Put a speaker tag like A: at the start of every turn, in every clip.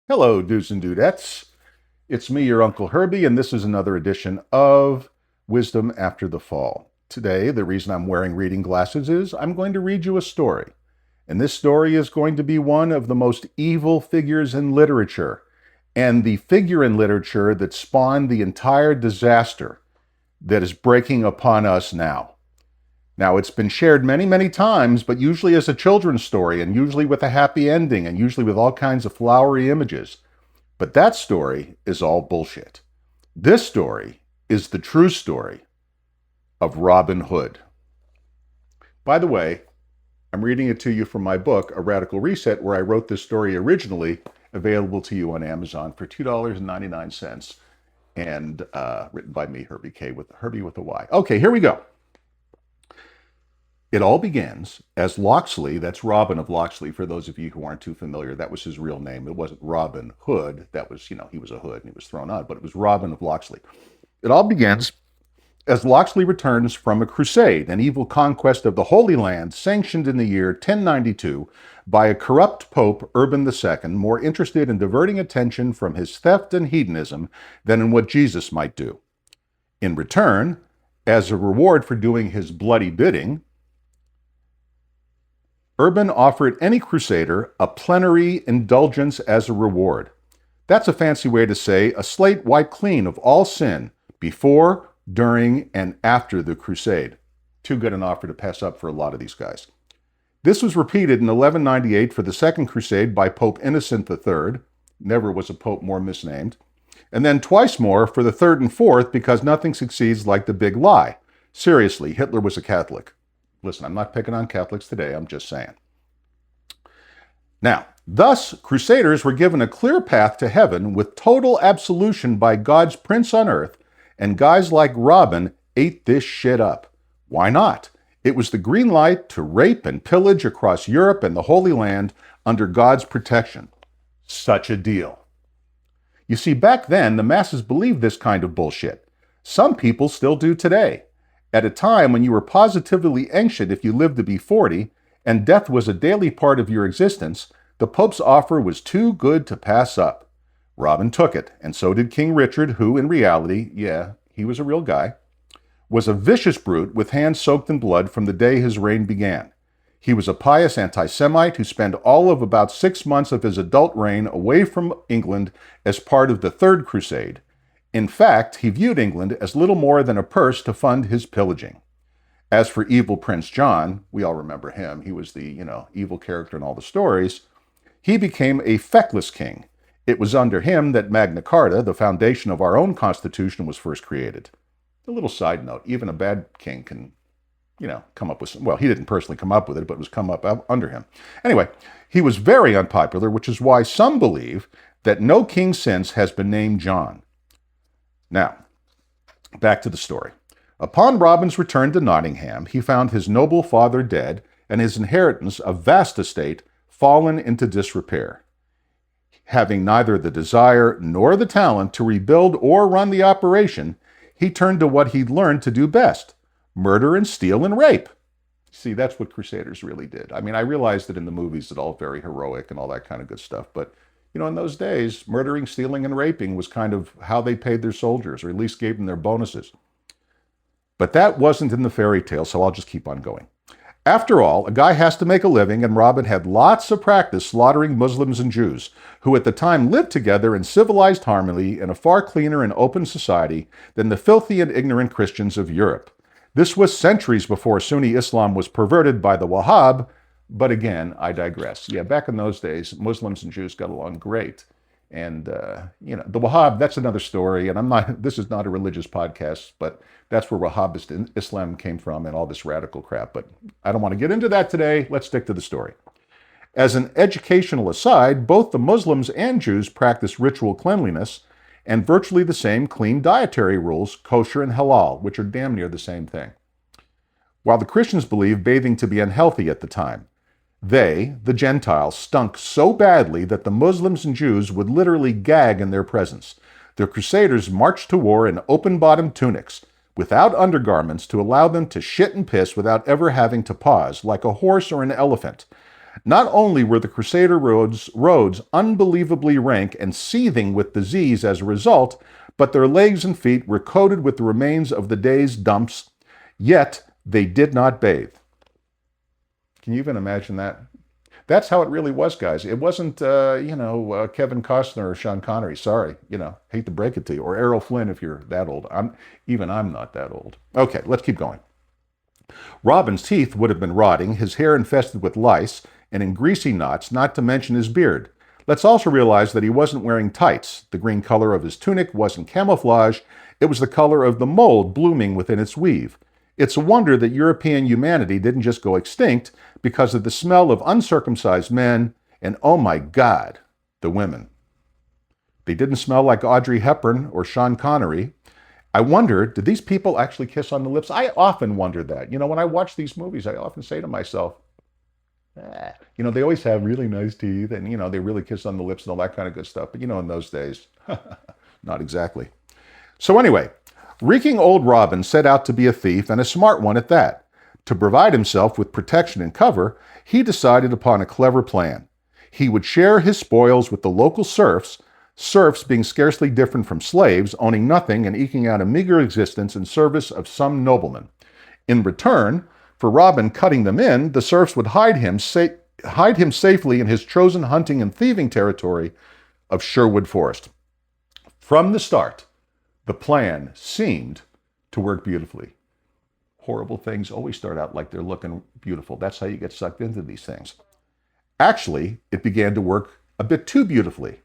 A: Hello, dudes and dudettes. It's me, your Uncle Herbie, and this is another edition of Wisdom After the Fall. Today, the reason I'm wearing reading glasses is I'm going to read you a story. And this story is going to be one of the most evil figures in literature, and the figure in literature that spawned the entire disaster that is breaking upon us now. Now, it's been shared many, many times, but usually as a children's story, and usually with a happy ending, and usually with all kinds of flowery images. But that story is all bullshit. This story is the true story of Robin Hood. By the way, I'm reading it to you from my book, A Radical Reset, where I wrote this story originally, available to you on Amazon for $2.99, and written by me, Herby Kay, with Herby with a Y. Okay, here we go. It all begins as Lochsley, that's Robin of Lochsley, for those of you who aren't too familiar, that was his real name. It wasn't Robin Hood. That was, he was a hood and he was thrown out, but it was Robin of Lochsley. It all begins as Lochsley returns from a crusade, an evil conquest of the Holy Land, sanctioned in the year 1092 by a corrupt Pope, Urban II, more interested in diverting attention from his theft and hedonism than in what Jesus might do. In return, as a reward for doing his bloody bidding, Urban offered any crusader a plenary indulgence as a reward. That's a fancy way to say a slate wiped clean of all sin before, during, and after the crusade. Too good an offer to pass up for a lot of these guys. This was repeated in 1198 for the Second Crusade by Pope Innocent III. Never was a pope more misnamed. And then twice more for the third and fourth because nothing succeeds like the big lie. Seriously, Hitler was a Catholic. Listen, I'm not picking on Catholics today, I'm just saying. Now, thus, crusaders were given a clear path to heaven with total absolution by God's prince on earth, and guys like Robin ate this shit up. Why not? It was the green light to rape and pillage across Europe and the Holy Land under God's protection. Such a deal. You see, back then, the masses believed this kind of bullshit. Some people still do today. At a time when you were positively anxious if you lived to be 40, and death was a daily part of your existence, the Pope's offer was too good to pass up. Robin took it, and so did King Richard, who in reality, he was a real guy, was a vicious brute with hands soaked in blood from the day his reign began. He was a pious anti-Semite who spent all of about 6 months of his adult reign away from England as part of the Third Crusade. In fact, he viewed England as little more than a purse to fund his pillaging. As for evil Prince John, we all remember him, he was the, evil character in all the stories, he became a feckless king. It was under him that Magna Carta, the foundation of our own Constitution, was first created. A little side note, even a bad king can, come up with some, well, he didn't personally come up with it, but it was come up under him. Anyway, he was very unpopular, which is why some believe that no king since has been named John. Now, back to the story. Upon Robin's return to Nottingham, he found his noble father dead and his inheritance, a vast estate, fallen into disrepair. Having neither the desire nor the talent to rebuild or run the operation, he turned to what he'd learned to do best: murder and steal and rape. See, that's what crusaders really did. I mean, I realized that in the movies it's all very heroic and all that kind of good stuff, but in those days, murdering, stealing, and raping was kind of how they paid their soldiers, or at least gave them their bonuses. But that wasn't in the fairy tale, so I'll just keep on going. After all, a guy has to make a living, and Robin had lots of practice slaughtering Muslims and Jews, who at the time lived together in civilized harmony in a far cleaner and open society than the filthy and ignorant Christians of Europe. This was centuries before Sunni Islam was perverted by the Wahhab. But again, I digress. Yeah, back in those days, Muslims and Jews got along great. And, the Wahhab, that's another story. And this is not a religious podcast, but that's where Wahhabist Islam came from and all this radical crap. But I don't want to get into that today. Let's stick to the story. As an educational aside, both the Muslims and Jews practice ritual cleanliness and virtually the same clean dietary rules, kosher and halal, which are damn near the same thing. While the Christians believed bathing to be unhealthy at the time, they, the Gentiles, stunk so badly that the Muslims and Jews would literally gag in their presence. The Crusaders marched to war in open-bottomed tunics, without undergarments to allow them to shit and piss without ever having to pause, like a horse or an elephant. Not only were the Crusader roads unbelievably rank and seething with disease as a result, but their legs and feet were coated with the remains of the day's dumps, yet they did not bathe. Can you even imagine that? That's how it really was, guys. It wasn't, Kevin Costner or Sean Connery. Sorry, hate to break it to you. Or Errol Flynn if you're that old. I'm not that old. Okay, let's keep going. Robin's teeth would have been rotting, his hair infested with lice and in greasy knots, not to mention his beard. Let's also realize that he wasn't wearing tights. The green color of his tunic wasn't camouflage. It was the color of the mold blooming within its weave. It's a wonder that European humanity didn't just go extinct because of the smell of uncircumcised men and, oh my God, the women. They didn't smell like Audrey Hepburn or Sean Connery. I wonder, did these people actually kiss on the lips? I often wonder that. When I watch these movies, I often say to myself, they always have really nice teeth and, they really kiss on the lips and all that kind of good stuff. But, in those days, not exactly. So anyway, reeking old Robin set out to be a thief, and a smart one at that. To provide himself with protection and cover, he decided upon a clever plan. He would share his spoils with the local serfs being scarcely different from slaves, owning nothing and eking out a meager existence in service of some nobleman. In return, for Robin cutting them in, the serfs would hide him safely in his chosen hunting and thieving territory of Sherwood Forest. From the start, the plan seemed to work beautifully. Horrible things always start out like they're looking beautiful. That's how you get sucked into these things. Actually, it began to work a bit too beautifully.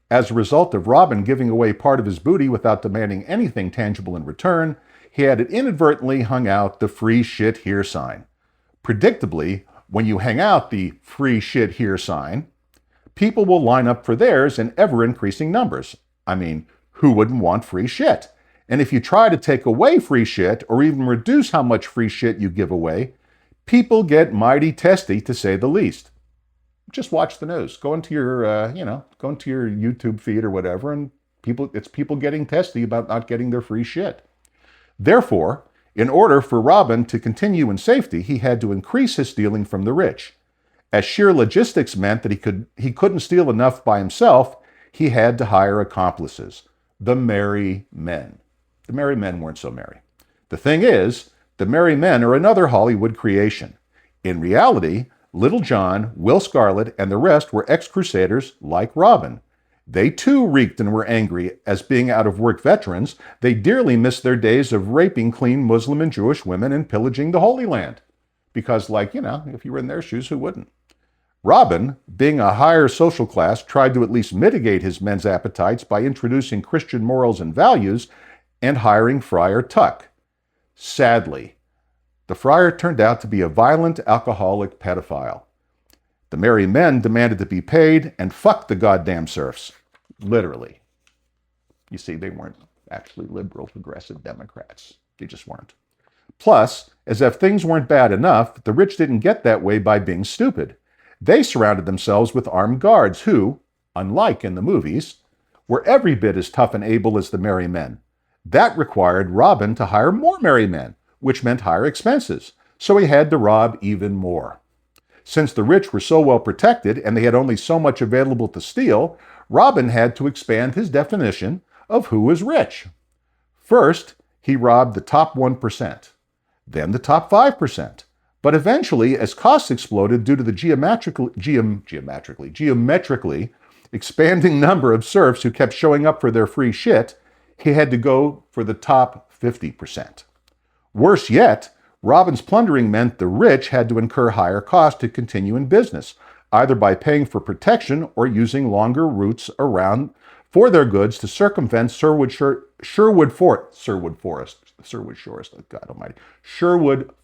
A: As a result of Robin giving away part of his booty without demanding anything tangible in return, he had inadvertently hung out the free shit here sign. Predictably, when you hang out the free shit here sign, people will line up for theirs in ever-increasing numbers. I mean, who wouldn't want free shit? And if you try to take away free shit or even reduce how much free shit you give away, people get mighty testy, to say the least. Just watch the news. Go into your, go into your YouTube feed or whatever, and it's people getting testy about not getting their free shit. Therefore, in order for Robin to continue in safety, he had to increase his stealing from the rich. As sheer logistics meant that he couldn't steal enough by himself, he had to hire accomplices, the merry men. The merry men weren't so merry. The thing is, the merry men are another Hollywood creation. In reality, Little John, Will Scarlet, and the rest were ex-crusaders like Robin. They too reeked and were angry. As being out-of-work veterans, they dearly missed their days of raping clean Muslim and Jewish women and pillaging the Holy Land. Because, if you were in their shoes, who wouldn't? Robin, being a higher social class, tried to at least mitigate his men's appetites by introducing Christian morals and values and hiring Friar Tuck. Sadly, the friar turned out to be a violent, alcoholic pedophile. The merry men demanded to be paid and fucked the goddamn serfs. Literally. You see, they weren't actually liberal, progressive Democrats. They just weren't. Plus, as if things weren't bad enough, the rich didn't get that way by being stupid. They surrounded themselves with armed guards who, unlike in the movies, were every bit as tough and able as the merry men. That required Robin to hire more merry men, which meant higher expenses, so he had to rob even more. Since the rich were so well protected and they had only so much available to steal, Robin had to expand his definition of who was rich. First, he robbed the top 1%, then the top 5%. But eventually, as costs exploded due to the geometrically expanding number of serfs who kept showing up for their free shit, he had to go for the top 50%. Worse yet, Robin's plundering meant the rich had to incur higher costs to continue in business, either by paying for protection or using longer routes around for their goods to circumvent Sherwood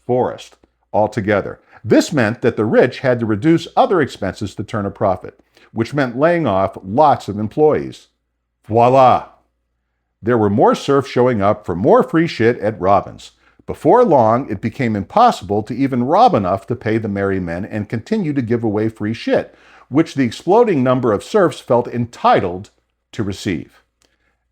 A: Forest altogether. This meant that the rich had to reduce other expenses to turn a profit, which meant laying off lots of employees. Voila! There were more serfs showing up for more free shit at Robin's. Before long, it became impossible to even rob enough to pay the merry men and continue to give away free shit, which the exploding number of serfs felt entitled to receive.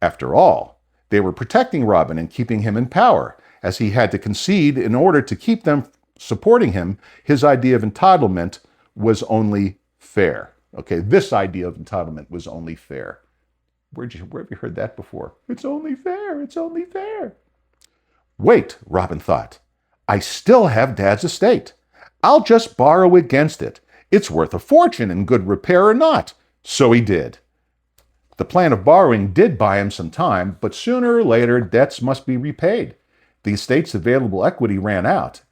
A: After all, they were protecting Robin and keeping him in power, as he had to concede in order to keep them supporting him. His idea of entitlement was only fair. Okay, this idea of entitlement was only fair. Where have you heard that before? It's only fair, it's only fair. Wait, Robin thought. I still have Dad's estate. I'll just borrow against it. It's worth a fortune in good repair or not. So he did. The plan of borrowing did buy him some time, but sooner or later debts must be repaid. The estate's available equity ran out,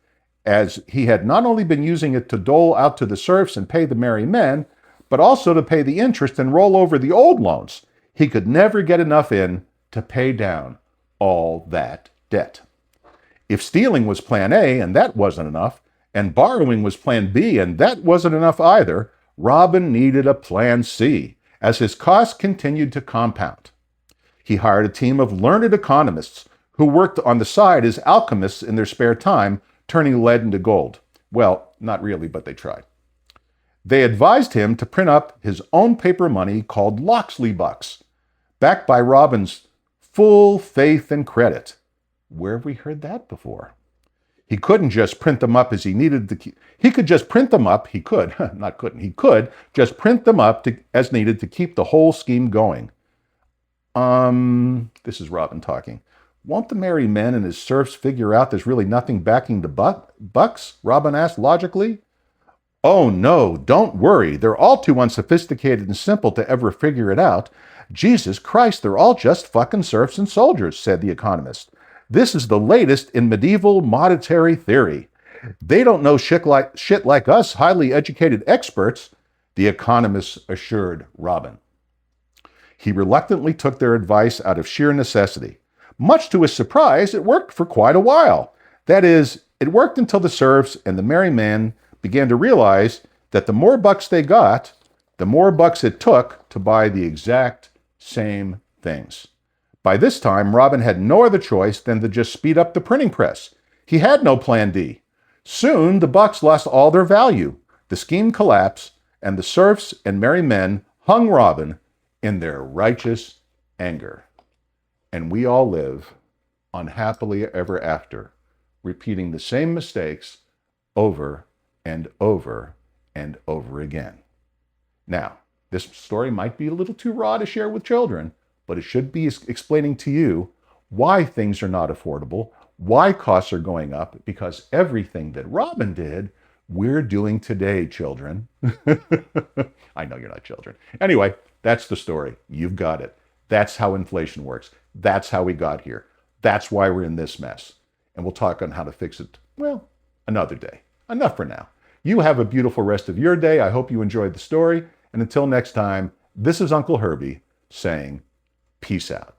A: as he had not only been using it to dole out to the serfs and pay the merry men, but also to pay the interest and roll over the old loans. He could never get enough in to pay down all that debt. If stealing was plan A and that wasn't enough, and borrowing was plan B and that wasn't enough either, Robin needed a plan C, as his costs continued to compound. He hired a team of learned economists who worked on the side as alchemists in their spare time, turning lead into gold. Well, not really, but they tried. They advised him to print up his own paper money called Lochsley bucks, backed by Robin's full faith and credit. Where have we heard that before? He couldn't just print them up as he needed to keep. He could just print them up. He could, not couldn't. He could just print them up as needed to keep the whole scheme going. This is Robin talking. Won't the merry men and his serfs figure out there's really nothing backing the bucks? Robin asked logically. Oh no, don't worry. They're all too unsophisticated and simple to ever figure it out. Jesus Christ, they're all just fucking serfs and soldiers, said the economist. This is the latest in medieval monetary theory. They don't know shit like us highly educated experts, the economist assured Robin. He reluctantly took their advice out of sheer necessity. Much to his surprise, it worked for quite a while. That is, it worked until the serfs and the merry men began to realize that the more bucks they got, the more bucks it took to buy the exact same things. By this time, Robin had no other choice than to just speed up the printing press. He had no plan D. Soon, the bucks lost all their value. The scheme collapsed, and the serfs and merry men hung Robin in their righteous anger. And we all live unhappily ever after, repeating the same mistakes over and over and over again. Now, this story might be a little too raw to share with children, but it should be explaining to you why things are not affordable, why costs are going up, because everything that Robin did, we're doing today, children. I know you're not children. Anyway, that's the story. You've got it. That's how inflation works. That's how we got here. That's why we're in this mess. And we'll talk on how to fix it, well, another day. Enough for now. You have a beautiful rest of your day. I hope you enjoyed the story. And until next time, this is Uncle Herby saying, peace out.